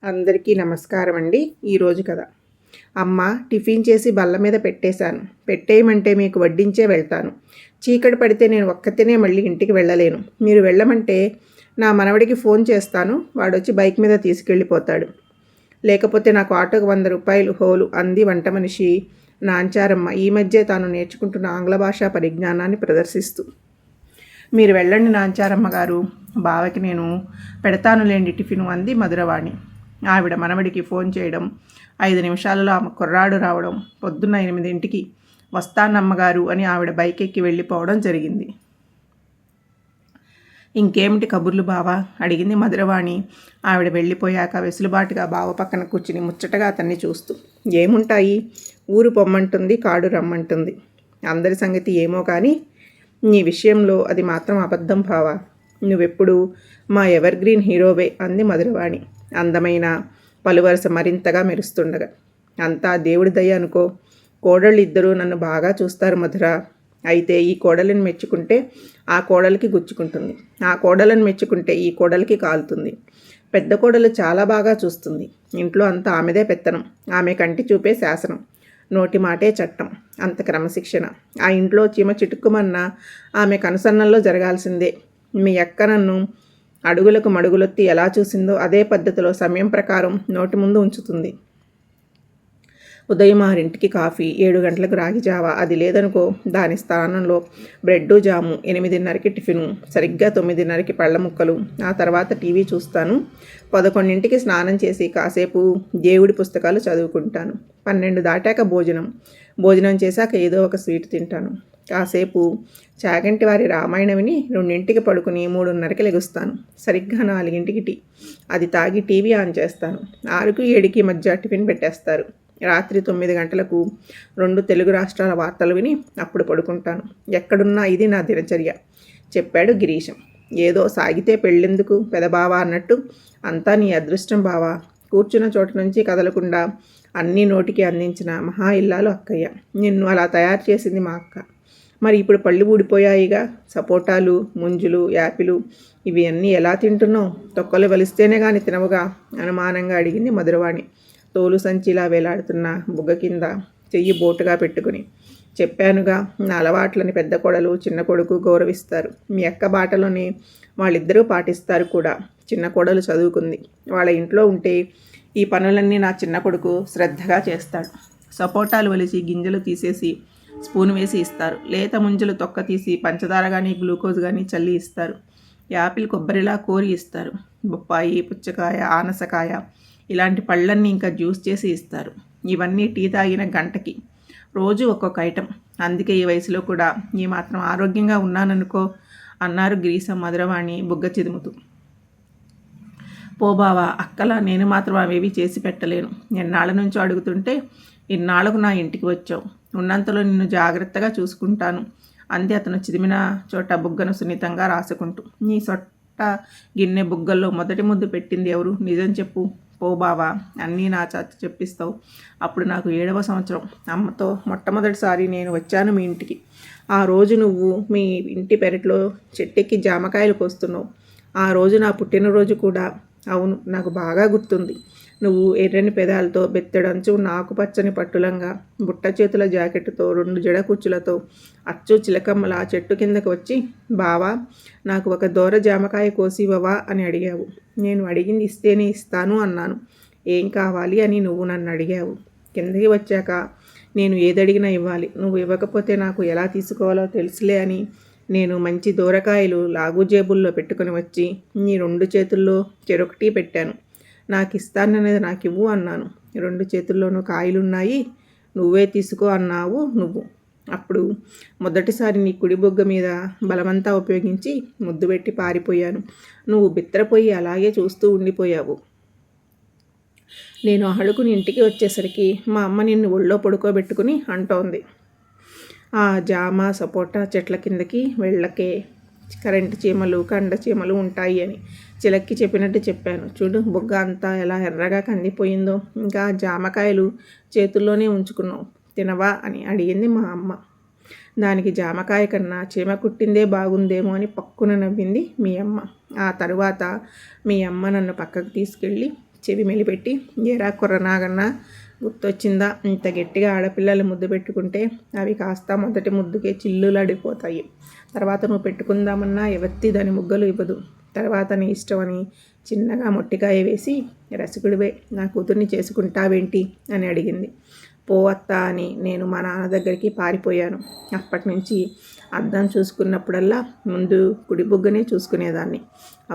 అందరికీ నమస్కారం అండి. ఈరోజు కథ. అమ్మ, టిఫిన్ చేసి బల్ల మీద పెట్టేశాను. పెట్టేయమంటే మీకు వడ్డించే వెళ్తాను. చీకటి పడితే నేను ఒక్కతినే మళ్ళీ ఇంటికి వెళ్ళలేను. మీరు వెళ్ళమంటే నా మనవడికి ఫోన్ చేస్తాను. వాడొచ్చి బైక్ మీద తీసుకెళ్ళిపోతాడు. లేకపోతే నాకు ఆటోకు 100 రూపాయలు హోలు అంది వంట మనిషి నాంచారమ్మ ఈ మధ్య తాను నేర్చుకుంటున్న ఆంగ్ల భాషా పరిజ్ఞానాన్ని ప్రదర్శిస్తూ. మీరు వెళ్ళండి నాంచారమ్మ గారు, బావకి నేను పెడతానులేండి టిఫిను అంది మధురవాణి. ఆవిడ మనవడికి ఫోన్ చేయడం, 5 నిమిషాలలో ఆమె కుర్రాడు రావడం, పొద్దున్న 8ంటికి వస్తానమ్మగారు అని ఆవిడ బైక్ ఎక్కి వెళ్ళిపోవడం జరిగింది. ఇంకేమిటి కబుర్లు బావా అడిగింది మధురవాణి ఆవిడ వెళ్ళిపోయాక వెసులుబాటుగా బావ పక్కన కూర్చుని ముచ్చటగా అతన్ని చూస్తూ. ఏముంటాయి, ఊరు పొమ్మంటుంది, కాడు రమ్మంటుంది. అందరి సంగతి ఏమో కానీ నీ విషయంలో అది మాత్రం అబద్ధం బావా. నువ్వెప్పుడు మా ఎవర్ గ్రీన్ హీరోవే అంది మధురవాణి అందమైన పలువరస మరింతగా మెరుస్తుండగా. అంతా దేవుడి దయ అనుకో. కోడళ్ళు ఇద్దరూ నన్ను బాగా చూస్తారు మధుర. అయితే ఈ కోడలిని మెచ్చుకుంటే ఆ కోడలికి గుచ్చుకుంటుంది, ఆ కోడలను మెచ్చుకుంటే ఈ కోడలికి కాలుతుంది. పెద్ద కోడలు చాలా బాగా చూస్తుంది. ఇంట్లో అంతా ఆమెదే పెత్తనం. ఆమె కంటి చూపే శాసనం, నోటి మాటే చట్టం, అంత క్రమశిక్షణ. ఆ ఇంట్లో చీమ చిటుక్కుమన్నా ఆమె కనుసన్నల్లో జరగాల్సిందే. మీ అక్క నన్ను అడుగులకు మడుగులొత్తి ఎలా చూసిందో అదే పద్ధతిలో సమయం ప్రకారం నోటి ముందు ఉంచుతుంది. ఉదయం 6ంటికి కాఫీ, 7 గంటలకు రాగి జావా, అది లేదనుకో దాని స్థానంలో బ్రెడ్డు జాము, 8:30కి టిఫిను, సరిగ్గా 9:30కి పళ్ళ ముక్కలు. ఆ తర్వాత టీవీ చూస్తాను. 11ంటికి స్నానం చేసి కాసేపు దేవుడి పుస్తకాలు చదువుకుంటాను. 12 దాటాక భోజనం చేశాక ఏదో ఒక స్వీట్ తింటాను. కాసేపు చాగంటి వారి రామాయణం విని 2ంటికి పడుకుని 3:30కి లెగుస్తాను. సరిగ్గా 4ంటికి టీ, అది తాగి టీవీ ఆన్ చేస్తాను. 6కి 7కి మధ్య టిఫిన్ పెట్టేస్తారు. రాత్రి 9 గంటలకు 2 తెలుగు రాష్ట్రాల వార్తలు విని అప్పుడు పడుకుంటాను. ఎక్కడున్నా ఇది నా దినచర్య చెప్పాడు గిరీశం. ఏదో సాగితే పెళ్ళెందుకు పెదబావా అన్నట్టు. అంతా నీ అదృష్టం బావా. కూర్చున్న చోట నుంచి కదలకుండా అన్నీ నోటికి అందించిన మహా ఇల్లాలు అక్కయ్య. నిన్ను అలా తయారు చేసింది మా అక్క. మరి ఇప్పుడు పళ్ళు ఊడిపోయాయిగా. సపోటాలు, ముంజులు, యాపిలు ఇవి అన్నీ ఎలా తింటున్నావు? తొక్కలు వలిస్తేనే కానీ తినవుగా అనుమానంగా అడిగింది మధురవాణి తోలు సంచిలా వేలాడుతున్న బుగ్గ కింద చెయ్యి బోటుగా పెట్టుకుని. చెప్పానుగా, నా అలవాట్లని పెద్ద కొడలు చిన్న కొడుకు గౌరవిస్తారు. మీ అక్క బాటలోనే వాళ్ళిద్దరూ పాటిస్తారు కూడా. చిన్న కొడలు చదువుకుంది. వాళ్ళ ఇంట్లో ఉంటే ఈ పనులన్నీ నా చిన్న కొడుకు శ్రద్ధగా చేస్తాడు. సపోటాలు వలిసి గింజలు తీసేసి స్పూన్ వేసి ఇస్తారు. లేత ముంజలు తొక్క తీసి పంచదార కానీ గ్లూకోజ్ కానీ చల్లి ఇస్తారు. యాపిల్ కొబ్బరిలా కోరి ఇస్తారు. బొప్పాయి, పుచ్చకాయ, ఆనసకాయ ఇలాంటి పళ్ళన్నీ ఇంకా జ్యూస్ చేసి ఇస్తారు. ఇవన్నీ టీ తాగిన గంటకి రోజు ఒక్కొక్క ఐటెం. అందుకే ఈ వయసులో కూడా ఈ మాత్రం ఆరోగ్యంగా ఉన్నాననుకో అన్నారు గిరీశం మధురవాణి బుగ్గ చిదుముతూ. పోబావా, అక్కలా నేను మాత్రం అవేవి చేసి పెట్టలేను. ఎన్నాళ్ళ నుంచో అడుగుతుంటే ఇన్నాళ్లకు నా ఇంటికి వచ్చావు. ఉన్నంతలో నిన్ను జాగ్రత్తగా చూసుకుంటాను అంది అతను చిదిమిన చోట బుగ్గను సున్నితంగా రాసుకుంటూ. నీ సొట్ట గిన్నె బుగ్గల్లో మొదటి ముద్దు పెట్టింది ఎవరు? నిజం చెప్పు పోబావా. అన్నీ నా చాచ చెప్పిస్తావు. అప్పుడు నాకు 7వ సంవత్సరం. అమ్మతో మొట్టమొదటిసారి నేను వచ్చాను మీ ఇంటికి. ఆ రోజు నువ్వు మీ ఇంటి పెరట్లో చెట్టెక్కి జామకాయలు కోస్తున్నావు. ఆ రోజు నా పుట్టినరోజు కూడా. అవును, నాకు బాగా గుర్తుంది. నువ్వు ఎర్రని పెదాలతో, బెత్తడంచు ఉన్న ఆకుపచ్చని పట్టులంగా, బుట్ట చేతుల జాకెట్తో, 2 జడ కుచ్చులతో అచ్చు చిలకమ్మల చెట్టు కిందకు వచ్చి, బావా నాకు ఒక దోర జామకాయ కోసివవా అని అడిగావు. నేను అడిగింది ఇస్తేనే ఇస్తాను అన్నాను. ఏం కావాలి అని నువ్వు నన్ను అడిగావు. కిందకి వచ్చాక నేను ఏదడిగినా ఇవ్వాలి. నువ్వు ఇవ్వకపోతే నాకు ఎలా తీసుకోవాలో తెలుసులే అని నేను మంచి దూరకాయలు లాగు జేబుల్లో పెట్టుకుని వచ్చి నీ 2 చేతుల్లో చెరొకటి పెట్టాను. నాకు ఇస్తాననేది నాకు ఇవ్వు అన్నాను. 2 చేతుల్లోనూ కాయలున్నాయి, నువ్వే తీసుకో అన్నావు నువ్వు. అప్పుడు మొదటిసారి నీ కుడి బొగ్గ మీద బలమంతా ఉపయోగించి ముద్దు పెట్టి పారిపోయాను. నువ్వు బిత్తరపోయి అలాగే చూస్తూ ఉండిపోయావు. నేను అడుగుని ఇంటికి వచ్చేసరికి మా అమ్మ నిన్ను ఒళ్ళో పడుకోబెట్టుకుని అంటోంది, ఆ జామ సపోటా చెట్ల కిందకి వెళ్ళకే, కరెంటు చీమలు కండ చీమలు ఉంటాయి అని చిలక్కి చెప్పినట్టు చెప్పాను. చూడు బుగ్గ అంతా ఎలా ఎర్రగా కందిపోయిందో. ఇంకా జామకాయలు చేతుల్లోనే ఉంచుకున్నావు, తినవా అని అడిగింది మా అమ్మ. దానికి జామకాయ కన్నా చీమ కుట్టిందే బాగుందేమో అని పక్కున నవ్వింది మీ అమ్మ. ఆ తరువాత మీ అమ్మ నన్ను పక్కకు తీసుకెళ్ళి చెవి మెలిపెట్టి, ఏరా కుర్ర నాగన్నా, గుర్తొచ్చిందా? ఇంత గట్టిగా ఆడపిల్లలు ముద్దు పెట్టుకుంటే అవి కాస్త మొదటి ముద్దుకే చిల్లులాడిపోతాయి. తర్వాత నువ్వు పెట్టుకుందామన్నా ఎవత్తి దాని ముగ్గలు ఇవ్వదు. తర్వాత నీ ఇష్టమని చిన్నగా మొట్టికాయ వేసి, రసికుడివే, నా కూతుర్ని చేసుకుంటావేంటి అని అడిగింది. పో అత్తా అని నేను మా నాన్న దగ్గరికి పారిపోయాను. అప్పటి నుంచి అద్దం చూసుకున్నప్పుడల్లా ముందు కుడి బుగ్గనే చూసుకునేదాన్ని.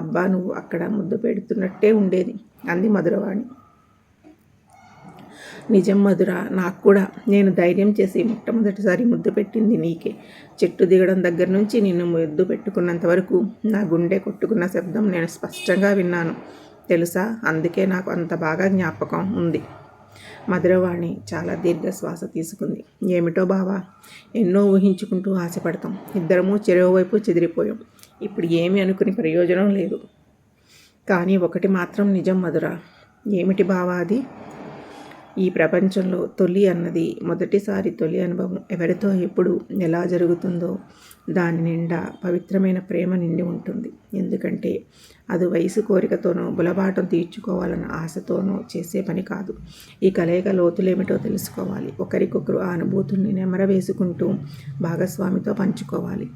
అబ్బా, నువ్వు అక్కడ ముద్దు పెడుతున్నట్టే ఉండేది అంది మధురవాణి. నిజం మధుర, నాకు కూడా. నేను ధైర్యం చేసి మొట్టమొదటిసారి ముద్దు పెట్టింది నీకే. చెట్టు దిగడం దగ్గర నుంచి నిన్ను ముద్దు పెట్టుకున్నంత వరకు నా గుండె కొట్టుకున్న శబ్దం నేను స్పష్టంగా విన్నాను తెలుసా. అందుకే నాకు అంత బాగా జ్ఞాపకం ఉంది. మధురవాణి చాలా దీర్ఘశ్వాస తీసుకుంది. ఏమిటో బావా, ఎన్నో ఊహించుకుంటూ ఆశపడతాం. ఇద్దరము చెరోవైపు చెదిరిపోయాం. ఇప్పుడు ఏమి అనుకుని ప్రయోజనం లేదు. కానీ ఒకటి మాత్రం నిజం మధుర. ఏమిటి బావా అది? ఈ ప్రపంచంలో తొలి అన్నది, మొదటిసారి తొలి అనుభవం ఎవరితో ఎప్పుడు ఎలా జరుగుతుందో దాని నిండా పవిత్రమైన ప్రేమ నిండి ఉంటుంది. ఎందుకంటే అది వయసు కోరికతోనో బులబాటం తీర్చుకోవాలన్న ఆశతోనో చేసే పని కాదు. ఈ కలయిక లోతులేమిటో తెలుసుకోవాలి. ఒకరికొకరు ఆ అనుభూతుల్ని నెమరవేసుకుంటూ భాగస్వామితో పంచుకోవాలి.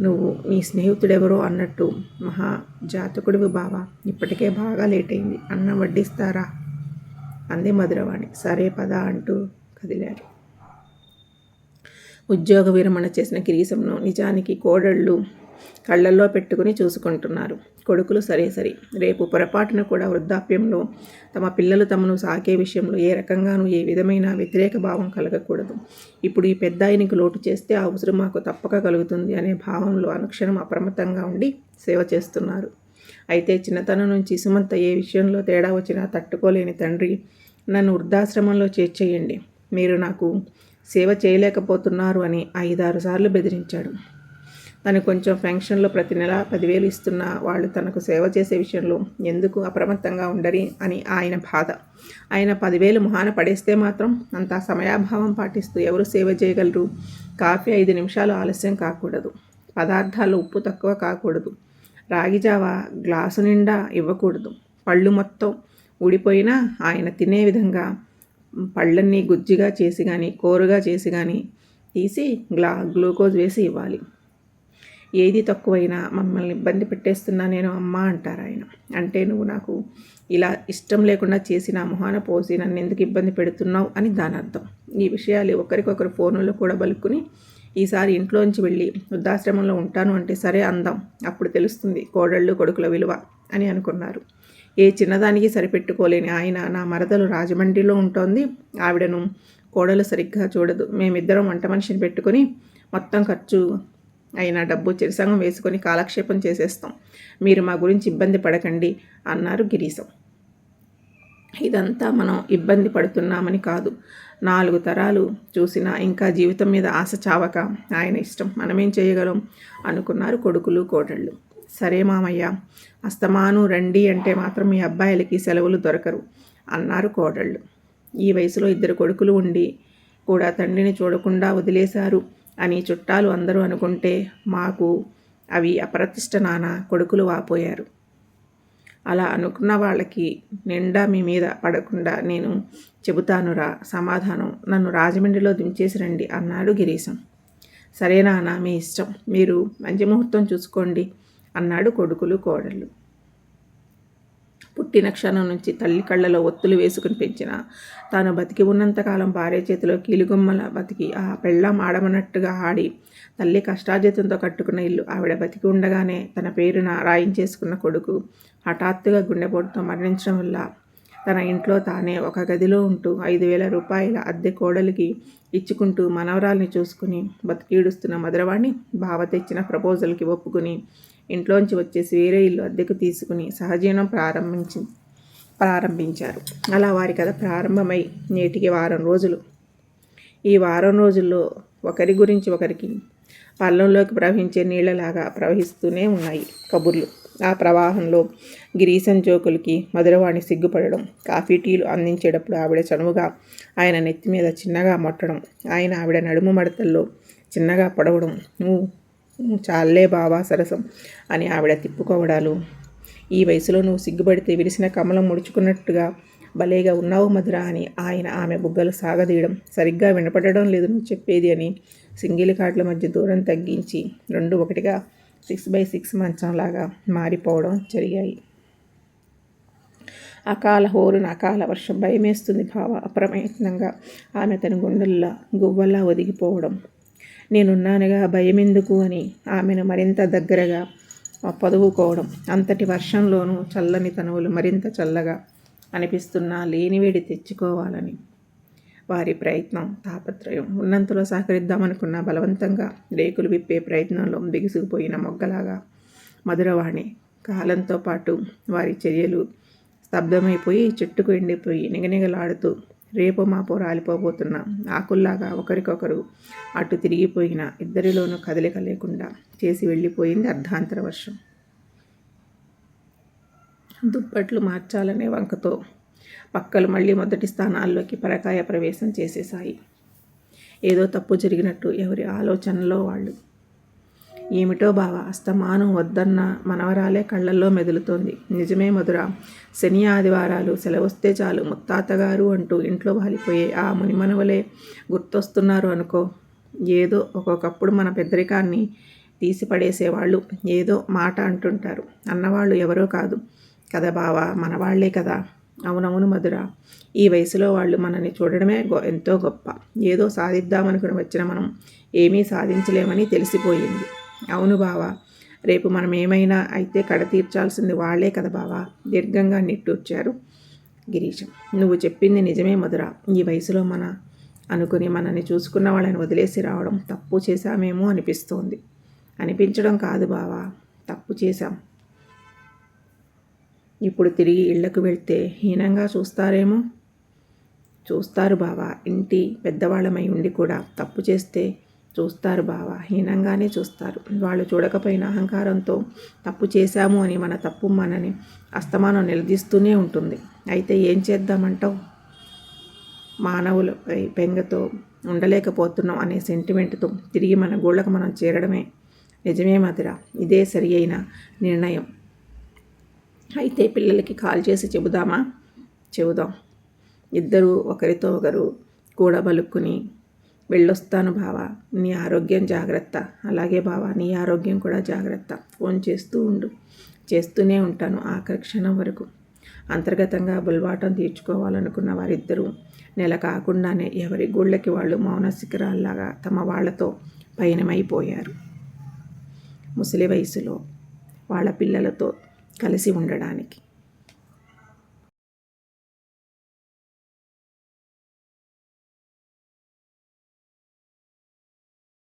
నువ్వు నీ స్నేహితుడెవరో అన్నట్టు మహా జాతకుడివి బావా. ఇప్పటికే బాగా లేట్ అయింది. అన్నం వడ్డిస్తారా అంది మధురవాణి. సరే పద అంటూ కదిలారు. ఉద్యోగ విరమణ చేసిన గిరీశంను నిజానికి కోడళ్ళు కళ్ళల్లో పెట్టుకుని చూసుకుంటున్నారు. కొడుకులు సరే సరే, రేపు పొరపాటున కూడా వృద్ధాప్యంలో తమ పిల్లలు తమను సాకే విషయంలో ఏ రకంగానూ ఏ విధమైన వ్యతిరేక భావం కలగకూడదు. ఇప్పుడు ఈ పెద్ద ఆయనకు లోటు చేస్తే ఆ అవసరం మాకు తప్పక కలుగుతుంది అనే భావంలో అనుక్షణం అప్రమత్తంగా ఉండి సేవ చేస్తున్నారు. అయితే చిన్నతనం నుంచి సుమంత ఏ విషయంలో తేడా వచ్చినా తట్టుకోలేని తండ్రి నన్ను వృద్ధాశ్రమంలో చేర్చేయండి, మీరు నాకు సేవ చేయలేకపోతున్నారు అని 5-6 సార్లు బెదిరించాడు. తను కొంచెం ఫంక్షన్లో ప్రతి నెల 10,000 ఇస్తున్నా వాళ్ళు తనకు సేవ చేసే విషయంలో ఎందుకు అప్రమత్తంగా ఉండరి అని ఆయన బాధ. ఆయన 10,000 మొహాన పడేస్తే మాత్రం అంత సమయాభావం పాటిస్తూ ఎవరు సేవ చేయగలరు? కాఫీ 5 నిమిషాలు ఆలస్యం కాకూడదు. పదార్థాలు ఉప్పు తక్కువ కాకూడదు. రాగిజావ గ్లాసు నిండా ఇవ్వకూడదు. పళ్ళు మొత్తం ఊడిపోయినా ఆయన తినే విధంగా పళ్ళన్నీ గుజ్జిగా చేసి కానీ కోరుగా చేసి కానీ తీసి గ్లూకోజ్ వేసి ఇవ్వాలి. ఏది తక్కువైనా మమ్మల్ని ఇబ్బంది పెట్టేస్తున్నా నేను అమ్మ అంటారు ఆయన. అంటే నువ్వు నాకు ఇలా ఇష్టం లేకుండా చేసి నా మొహాన పోసి నన్ను ఎందుకు ఇబ్బంది పెడుతున్నావు అని దాని అర్థం. ఈ విషయాలు ఒకరికొకరు ఫోన్లో కూడా బలుక్కుని ఈసారి ఇంట్లోంచి వెళ్ళి వృద్ధాశ్రమంలో ఉంటాను అంటే సరే అందాం, అప్పుడు తెలుస్తుంది కోడళ్ళు కొడుకుల విలువ అని అనుకున్నారు. ఏ చిన్నదానికి సరిపెట్టుకోలేని ఆయన నా మరదలు రాజమండ్రిలో ఉంటోంది. ఆవిడను కోడలు సరిగ్గా చూడదు. మేమిద్దరం వంట మనిషిని పెట్టుకొని మొత్తం ఖర్చు అయిన డబ్బు చిరసంగం వేసుకొని కాలక్షేపం చేసేస్తాం. మీరు మా గురించి ఇబ్బంది పడకండి అన్నారు గిరీశం. ఇదంతా మనం ఇబ్బంది పడుతున్నామని కాదు, 4 తరాలు చూసినా ఇంకా జీవితం మీద ఆశ చావక ఆయన ఇష్టం, మనమేం చేయగలం అనుకున్నారు కొడుకులు కోడళ్ళు. సరే మామయ్య, అస్తమాను రండి అంటే మాత్రం మీ అబ్బాయిలకి సెలవులు దొరకరు అన్నారు కోడళ్ళు. ఈ వయసులో 2 కొడుకులు ఉండి కూడా తండ్రిని చూడకుండా వదిలేశారు అని చుట్టాలు అందరూ అనుకుంటే మాకు అవి అప్రతిష్ట నాన్న, కొడుకులు వాపోయారు. అలా అనుకున్న వాళ్ళకి నిండా మీ మీద పడకుండా నేను చెబుతానురా సమాధానం, నన్ను రాజమండ్రిలో దించేసి రండి అన్నాడు గిరీశం. సరే నాన్న, మీ ఇష్టం, మీరు మంచి ముహూర్తం చూసుకోండి అన్నాడు కొడుకులు కోడళ్ళు. పుట్టిన క్షణం నుంచి తల్లి కళ్ళలో ఒత్తులు వేసుకుని పెంచిన తాను బతికి ఉన్నంతకాలం భార్య చేతిలో కీలుగొమ్మల బతికి ఆ పెళ్ళాం ఆడమన్నట్టుగా ఆడి తల్లి కష్టార్జితంతో కట్టుకున్న ఇల్లు ఆవిడ బతికి ఉండగానే తన పేరున రాయించేసుకున్న కొడుకు హఠాత్తుగా గుండెపోటుతో మరణించడం వల్ల తన ఇంట్లో తానే ఒక గదిలో ఉంటూ 5,000 రూపాయల అద్దె కోడలికి ఇచ్చుకుంటూ మనవరాల్ని చూసుకుని బతికీడుస్తున్న మధురవాణి బావ తెచ్చిన ప్రపోజల్కి ఒప్పుకుని ఇంట్లోంచి వచ్చేసి వేరే ఇల్లు అద్దెకు తీసుకుని సహజీవనం ప్రారంభించారు. అలా వారి కథ ప్రారంభమై నేటికి వారం రోజులు. ఈ వారం రోజుల్లో ఒకరి గురించి ఒకరికి పల్లంలోకి ప్రవహించే నీళ్లలాగా ప్రవహిస్తూనే ఉన్నాయి కబుర్లు. ఆ ప్రవాహంలో గిరీశం జోకులకి మధురవాణి సిగ్గుపడడం, కాఫీ టీలు అందించేటప్పుడు ఆవిడ చనువుగా ఆయన నెత్తి మీద చిన్నగా మొట్టడం, ఆయన ఆవిడ నడుము మడతల్లో చిన్నగా పొడవడం, నువ్వు చాలే బావా సరసం అని ఆవిడ తిప్పుకోవడాలు, ఈ వయసులో నువ్వు సిగ్గుపడితే విరిసిన కమలం ముడుచుకున్నట్టుగా భలేగా ఉన్నావు మధుర అని ఆయన ఆమె బుగ్గలు సాగదీయడం, సరిగ్గా వినపడడం లేదు నువ్వు చెప్పేది అని సింగిల్ కాట్ల మధ్య దూరం తగ్గించి రెండు ఒకటిగా 6x6 మంచంలాగా మారిపోవడం జరిగాయి. అకాల హోరున అకాల వర్షం భయమేస్తుంది భావ. అప్రయత్నంగా ఆమె తన గుండెల్లో గువ్వల్లా ఒదిగిపోవడం. నేనున్నానుగా భయమెందుకు అని ఆమెను మరింత దగ్గరగా పొదువుకోవడం. అంతటి వర్షంలోనూ చల్లని తనువులు మరింత చల్లగా అనిపిస్తున్నా లేనివేడి తెచ్చుకోవాలని వారి ప్రయత్నం, తాపత్రయం. ఉన్నంతలో సహకరిద్దామనుకున్న బలవంతంగా రేకులు విప్పే ప్రయత్నంలో బిగుసుకుపోయిన మొగ్గలాగా మధురవాణి. కాలంతో పాటు వారి చర్యలు స్తబ్దమైపోయి చెట్టుకు ఎండిపోయి నిగనిగలాడుతూ రేపో మాపో రాలిపోబోతున్న ఆకుల్లాగా ఒకరికొకరు అటు తిరిగిపోయిన ఇద్దరిలోనూ కదలిక లేకుండా చేసి వెళ్ళిపోయింది అర్ధాంతర వర్షం. దుప్పట్లు మార్చాలనే వంకతో పక్కలు మళ్ళీ మొదటి స్థానాల్లోకి పరకాయ ప్రవేశం చేసేశాయి. ఏదో తప్పు జరిగినట్టు ఎవరి ఆలోచనలో వాళ్ళు. ఏమిటో బావ, అస్తమానం వద్దన్న మనవరాలే కళ్ళల్లో మెదులుతోంది. నిజమే మధుర, శని ఆదివారాలు సెలవొస్తే చాలు ముత్తాతగారు అంటూ ఇంట్లో వాలిపోయే ఆ మునిమనవలే గుర్తొస్తున్నారు అనుకో. ఏదో ఒక్కొక్కప్పుడు మన పెద్దరికాన్ని తీసిపడేసేవాళ్ళు ఏదో మాట అంటుంటారు. అన్నవాళ్ళు ఎవరో కాదు కదా బావ, మనవాళ్లే కదా. అవునవును మధుర, ఈ వయసులో వాళ్ళు మనల్ని చూడడమే ఎంతో గొప్ప. ఏదో సాధిద్దామనుకుని వచ్చిన మనం ఏమీ సాధించలేమని తెలిసిపోయింది. అవును బావా, రేపు మనం ఏమైనా అయితే కడ తీర్చాల్సింది వాళ్లే కదా బావా. దీర్ఘంగా నిట్టూర్చారు గిరీశం. నువ్వు చెప్పింది నిజమే మధుర. ఈ వయసులో అనుకుని మనల్ని చూసుకున్న వాళ్ళని వదిలేసి రావడం తప్పు చేశామేమో అనిపిస్తోంది. అనిపించడం కాదు బావా, తప్పు చేశాం. ఇప్పుడు తిరిగి ఇళ్లకు వెళ్తే హీనంగా చూస్తారేమో. చూస్తారు బావా, ఇంటి పెద్దవాళ్ళమై ఉండి కూడా తప్పు చేస్తే చూస్తారు బావా, హీనంగానే చూస్తారు. వాళ్ళు చూడకపోయిన అహంకారంతో తప్పు చేశాము అని మన తప్పు మనని అస్తమానం నిలదీస్తూనే ఉంటుంది. అయితే ఏం చేద్దామంటావు? మానవులపై బెంగతో ఉండలేకపోతున్నాం అనే సెంటిమెంట్తో తిరిగి మన గోళ్ళకు మనం చేరడమే. నిజమే మధుర, ఇదే సరి అయిన నిర్ణయం. అయితే పిల్లలకి కాల్ చేసి చెబుదామా? చెబుదాం. ఇద్దరూ ఒకరితో ఒకరు కూడబలుక్కుని వెళ్ళొస్తాను బావా, నీ ఆరోగ్యం జాగ్రత్త. అలాగే బావా, నీ ఆరోగ్యం కూడా జాగ్రత్త. ఫోన్ చేస్తూ ఉండు. చేస్తూనే ఉంటాను ఆఖరి క్షణం వరకు. అంతర్గతంగా బుల్వాటం తీర్చుకోవాలనుకున్న వారిద్దరూ నెల కాకుండానే ఎవరి గోళ్ళకి వాళ్ళు మౌన శిఖరాల్లాగా తమ వాళ్లతో పయనమైపోయారు. ముసలి వయసులో వాళ్ళ పిల్లలతో కలిసి ఉండడానికి.